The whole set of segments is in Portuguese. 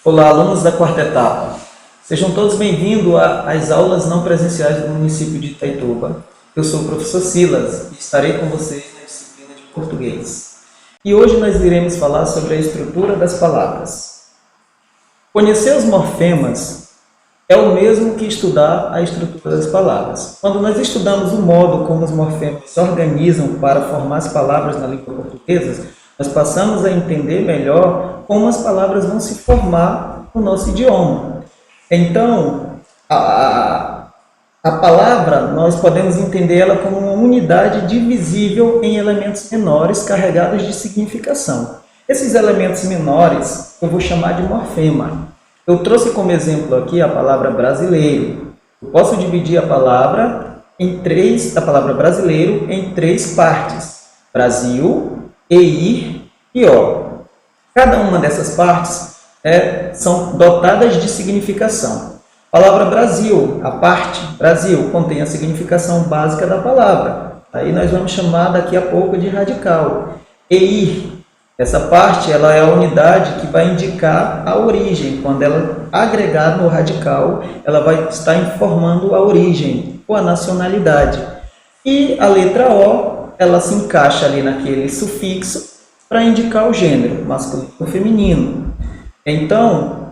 Olá, alunos da quarta etapa. Sejam todos bem-vindos às aulas não presenciais do município de Itaituba. Eu sou o professor Silas e estarei com vocês na disciplina de português. E hoje nós iremos falar sobre a estrutura das palavras. Conhecer os morfemas é o mesmo que estudar a estrutura das palavras. Quando nós estudamos o modo como os morfemas se organizam para formar as palavras na língua portuguesa, nós passamos a entender melhor como as palavras vão se formar no nosso idioma. Então, a palavra, nós podemos entender ela como uma unidade divisível em elementos menores carregados de significação. Esses elementos menores eu vou chamar de morfema. Eu trouxe como exemplo aqui a palavra brasileiro. Eu posso dividir a palavra brasileiro em três partes: Brasil, e ir e ó. Cada uma dessas partes são dotadas de significação. A palavra Brasil, a parte Brasil, contém a significação básica da palavra. Aí nós vamos chamar daqui a pouco de radical. E ir, essa parte ela é a unidade que vai indicar a origem. Quando ela agregar no radical, ela vai estar informando a origem ou a nacionalidade. E a letra O, ela se encaixa ali naquele sufixo para indicar o gênero, masculino ou feminino. Então,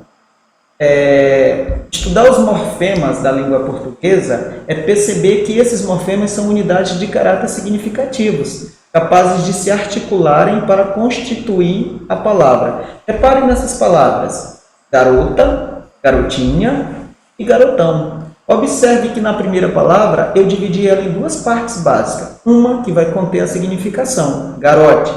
estudar os morfemas da língua portuguesa é perceber que esses morfemas são unidades de caráter significativos, capazes de se articularem para constituir a palavra. Reparem nessas palavras: garota, garotinha e garotão. Observe que na primeira palavra eu dividi ela em duas partes básicas. Uma que vai conter a significação, garote,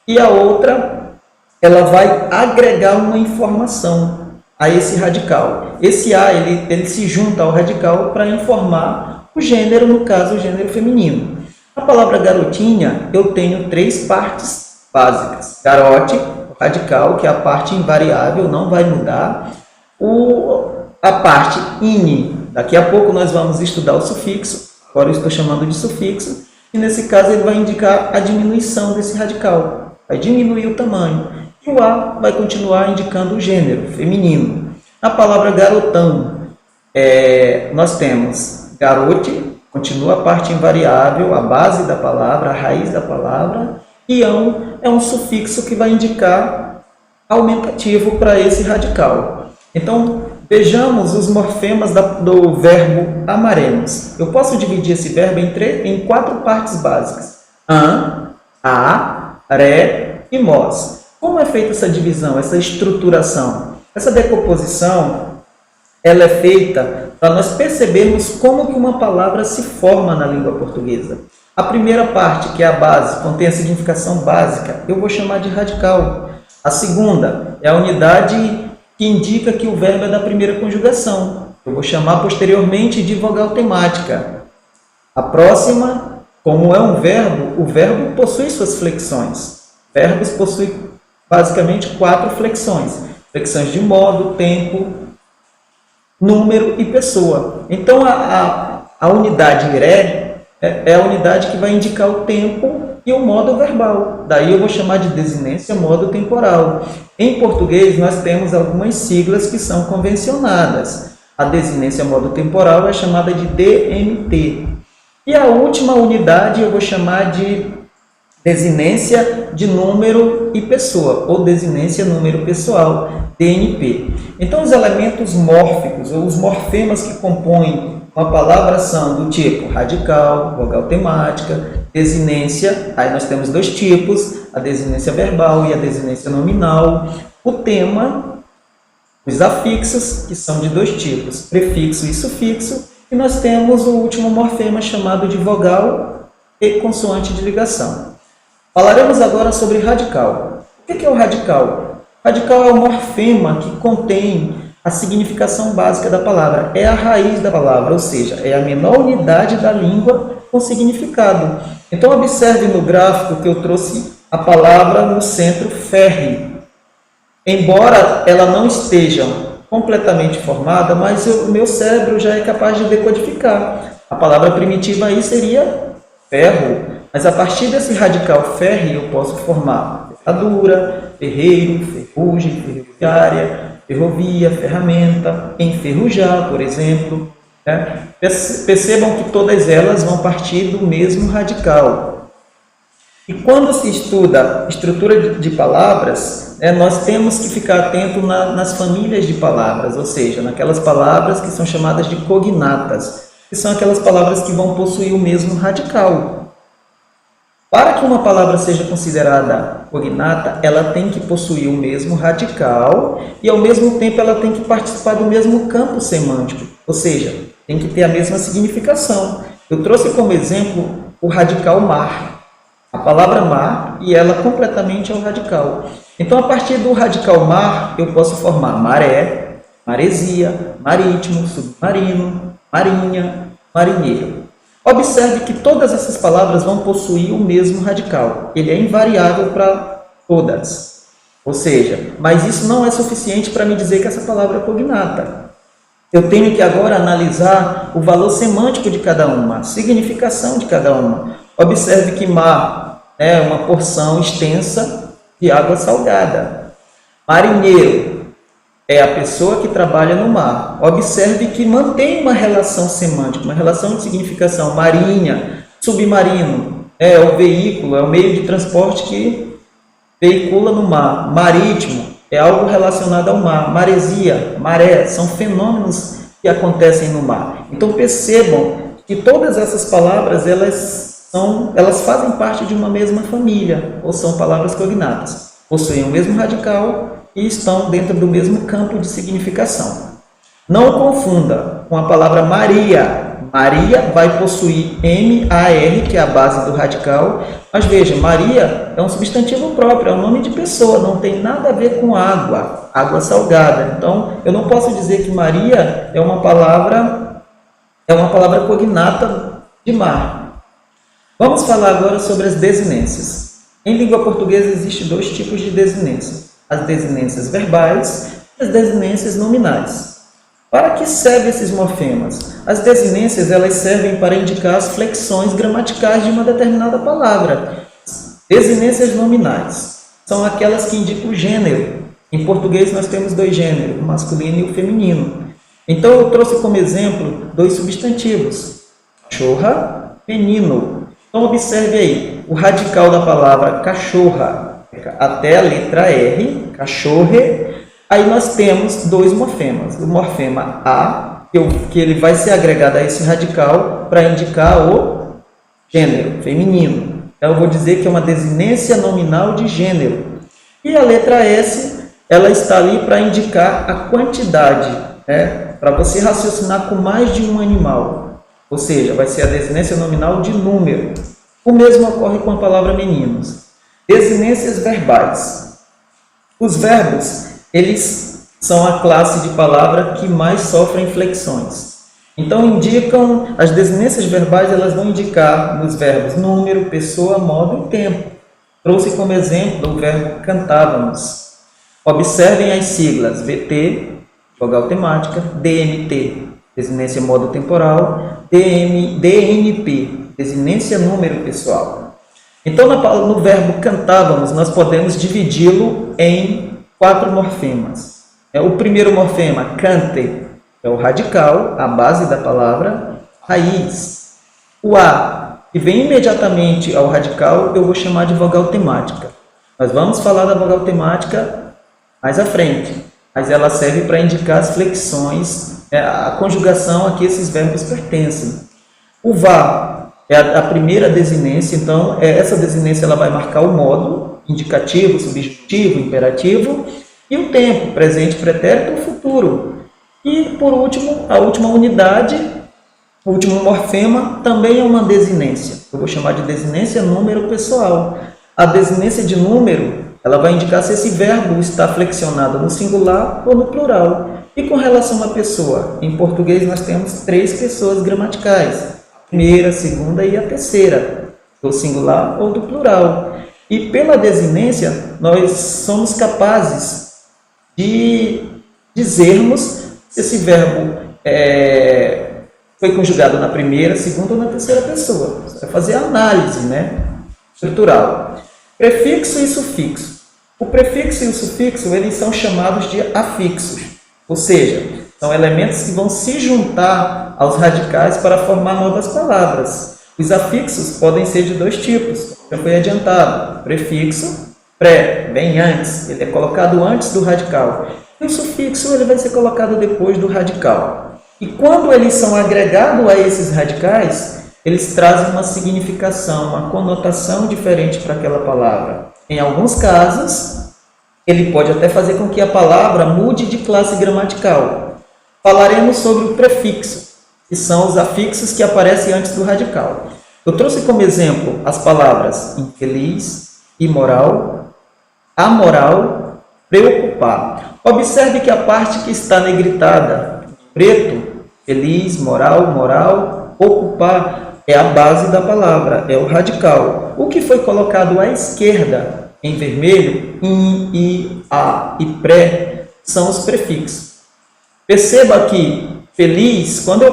e a outra ela vai agregar uma informação a esse radical. Esse A ele se junta ao radical para informar o gênero, no caso o gênero feminino. A palavra garotinha eu tenho três partes básicas: garote, o radical, que é a parte invariável, não vai mudar. A parte ini, daqui a pouco nós vamos estudar o sufixo, agora eu estou chamando de sufixo, e nesse caso ele vai indicar a diminuição desse radical, vai diminuir o tamanho. E o A vai continuar indicando o gênero, feminino. A palavra garotão, nós temos garote, continua a parte invariável, a base da palavra, a raiz da palavra, e ão é um sufixo que vai indicar aumentativo para esse radical. Então, vejamos os morfemas do verbo amaremos. Eu posso dividir esse verbo em quatro partes básicas: an, a, ré e mos. Como é feita essa divisão, essa estruturação? Essa decomposição ela é feita para nós percebermos como que uma palavra se forma na língua portuguesa. A primeira parte, que é a base, contém a significação básica, eu vou chamar de radical. A segunda é a unidade que indica que o verbo é da primeira conjugação. Eu vou chamar posteriormente de vogal temática. A próxima, como é um verbo, o verbo possui suas flexões. Verbos possuem basicamente quatro flexões: flexões de modo, tempo, número e pessoa. Então, a unidade ré é a unidade que vai indicar o tempo e o modo verbal. Daí eu vou chamar de desinência modo temporal. Em português, nós temos algumas siglas que são convencionadas. A desinência modo temporal é chamada de DMT. E a última unidade eu vou chamar de desinência de número e pessoa, ou desinência número pessoal, DNP. Então, os elementos mórficos, ou os morfemas que compõem uma palavra são do tipo radical, vogal temática, desinência. Aí nós temos dois tipos: a desinência verbal e a desinência nominal. O tema, os afixos, que são de dois tipos: prefixo e sufixo. E nós temos o último morfema chamado de vogal e consoante de ligação. Falaremos agora sobre radical. O que é o radical? Radical é o morfema que contém a significação básica da palavra. É a raiz da palavra, ou seja, é a menor unidade da língua com significado. Então, observe no gráfico que eu trouxe a palavra no centro, ferre. Embora ela não esteja completamente formada, mas o meu cérebro já é capaz de decodificar. A palavra primitiva aí seria ferro. Mas a partir desse radical ferre eu posso formar ferradura, ferreiro, ferrugem, ferroviária, ferrovia, ferramenta, enferrujar, por exemplo. Né? Percebam que todas elas vão partir do mesmo radical. E quando se estuda estrutura de palavras, nós temos que ficar atento nas famílias de palavras, ou seja, naquelas palavras que são chamadas de cognatas, que são aquelas palavras que vão possuir o mesmo radical. Para que uma palavra seja considerada cognata, ela tem que possuir o mesmo radical e, ao mesmo tempo, ela tem que participar do mesmo campo semântico, ou seja, tem que ter a mesma significação. Eu trouxe como exemplo o radical mar, a palavra mar, e ela completamente é o radical. Então, a partir do radical mar, eu posso formar maré, maresia, marítimo, submarino, marinha, marinheiro. Observe que todas essas palavras vão possuir o mesmo radical. Ele é invariável para todas. Ou seja, mas isso não é suficiente para me dizer que essa palavra é cognata. Eu tenho que agora analisar o valor semântico de cada uma, a significação de cada uma. Observe que mar é uma porção extensa de água salgada. Marinheiro é a pessoa que trabalha no mar. Observe que mantém uma relação semântica, uma relação de significação. Marinha, submarino, é o veículo, é o meio de transporte que veicula no mar. Marítimo é algo relacionado ao mar. Maresia, maré, são fenômenos que acontecem no mar. Então percebam que todas essas palavras, elas fazem parte de uma mesma família, ou são palavras cognatas. Possuem o mesmo radical e estão dentro do mesmo campo de significação. Não confunda com a palavra Maria. Maria vai possuir M-A-R, que é a base do radical, mas veja, Maria é um substantivo próprio, é um nome de pessoa, não tem nada a ver com água, água salgada. Então, eu não posso dizer que Maria é uma palavra cognata de mar. Vamos falar agora sobre as desinências. Em língua portuguesa existem dois tipos de desinência: as desinências verbais e as desinências nominais. Para que servem esses morfemas? As desinências elas servem para indicar as flexões gramaticais de uma determinada palavra. Desinências nominais são aquelas que indicam o gênero. Em português nós temos dois gêneros, o masculino e o feminino. Então eu trouxe como exemplo dois substantivos: cachorra, menino. Então observe aí, o radical da palavra cachorra até a letra R, cachorre. Aí nós temos dois morfemas. O morfema A, que ele vai ser agregado a esse radical para indicar o gênero, feminino. Então eu vou dizer que é uma desinência nominal de gênero. E a letra S, ela está ali para indicar a quantidade, para você raciocinar com mais de um animal. Ou seja, vai ser a desinência nominal de número. O mesmo ocorre com a palavra meninos. Desinências verbais. Os verbos, eles são a classe de palavra que mais sofrem flexões. Então, indicam, as desinências verbais, elas vão indicar nos verbos número, pessoa, modo e tempo. Trouxe como exemplo o verbo cantávamos. Observem as siglas VT, vogal temática, DNT, desinência modo temporal, DNP, desinência número pessoal. Então, no verbo cantávamos, nós podemos dividi-lo em 4 morfemas. O primeiro morfema, cante, é o radical, a base da palavra, raiz. O A, que vem imediatamente ao radical, eu vou chamar de vogal temática. Nós vamos falar da vogal temática mais à frente, mas ela serve para indicar as flexões, a conjugação a que esses verbos pertencem. O VA é a primeira desinência, então essa desinência ela vai marcar o modo, indicativo, subjuntivo, imperativo, e o tempo, presente, pretérito ou futuro. E, por último, a última unidade, o último morfema, também é uma desinência. Eu vou chamar de desinência número pessoal. A desinência de número, ela vai indicar se esse verbo está flexionado no singular ou no plural. E com relação à pessoa, em português nós temos 3 pessoas gramaticais. A primeira, a segunda e a terceira, do singular ou do plural. E pela desinência, nós somos capazes de dizermos se esse verbo foi conjugado na primeira, segunda ou na terceira pessoa. Você vai fazer a análise, estrutural. Prefixo e sufixo. O prefixo e o sufixo, eles são chamados de afixos, ou seja, são elementos que vão se juntar aos radicais para formar novas palavras. Os afixos podem ser de dois tipos, já foi adiantado. Prefixo, pré, vem antes, ele é colocado antes do radical. E o sufixo ele vai ser colocado depois do radical. E quando eles são agregados a esses radicais, eles trazem uma significação, uma conotação diferente para aquela palavra. Em alguns casos, ele pode até fazer com que a palavra mude de classe gramatical. Falaremos sobre o prefixo, que são os afixos que aparecem antes do radical. Eu trouxe como exemplo as palavras infeliz, imoral, amoral, preocupar. Observe que a parte que está negritada, preto, feliz, moral, moral, ocupar, é a base da palavra, é o radical. O que foi colocado à esquerda, em vermelho, in, i, a e pré, são os prefixos. Perceba que feliz, quando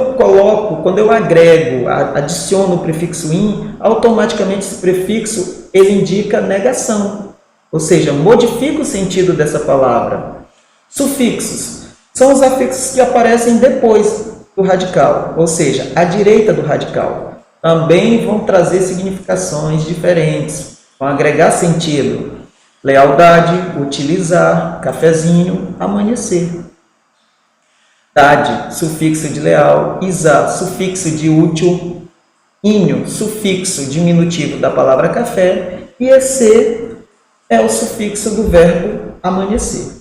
eu agrego, adiciono o prefixo in, automaticamente esse prefixo ele indica negação, ou seja, modifica o sentido dessa palavra. Sufixos são os afixos que aparecem depois do radical, ou seja, à direita do radical. Também vão trazer significações diferentes, vão agregar sentido. Lealdade, utilizar, cafezinho, amanhecer. Dade, sufixo de leal. Isa, sufixo de útil. Inho, sufixo diminutivo da palavra café. E esse é o sufixo do verbo amanhecer.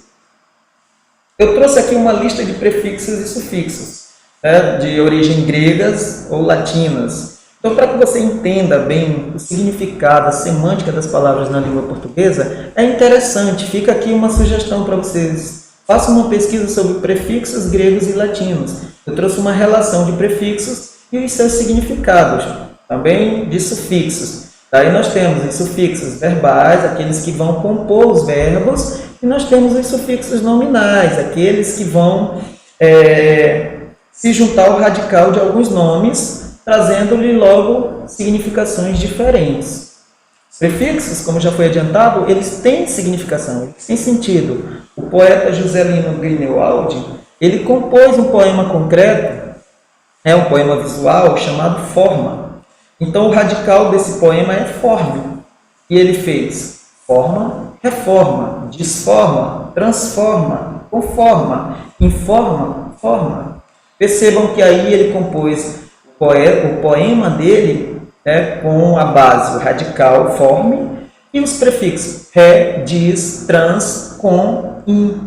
Eu trouxe aqui uma lista de prefixos e sufixos, né, de origem gregas ou latinas. Então, para que você entenda bem o significado, a semântica das palavras na língua portuguesa, é interessante. Fica aqui uma sugestão para vocês. Façam uma pesquisa sobre prefixos gregos e latinos. Eu trouxe uma relação de prefixos e os seus significados, também de sufixos. Daí nós temos os sufixos verbais, aqueles que vão compor os verbos, e nós temos os sufixos nominais, aqueles que vão se juntar ao radical de alguns nomes, trazendo-lhe logo significações diferentes. Os prefixos, como já foi adiantado, eles têm significação, eles têm sentido. O poeta Juscelino Grünewald, ele compôs um poema concreto, um poema visual chamado Forma. Então, o radical desse poema é forme. E ele fez forma, reforma, desforma, transforma, conforma, informa, forma. Percebam que aí ele compôs o poema dele com a base, o radical, forme, e os prefixos ré, dis, trans, com, in.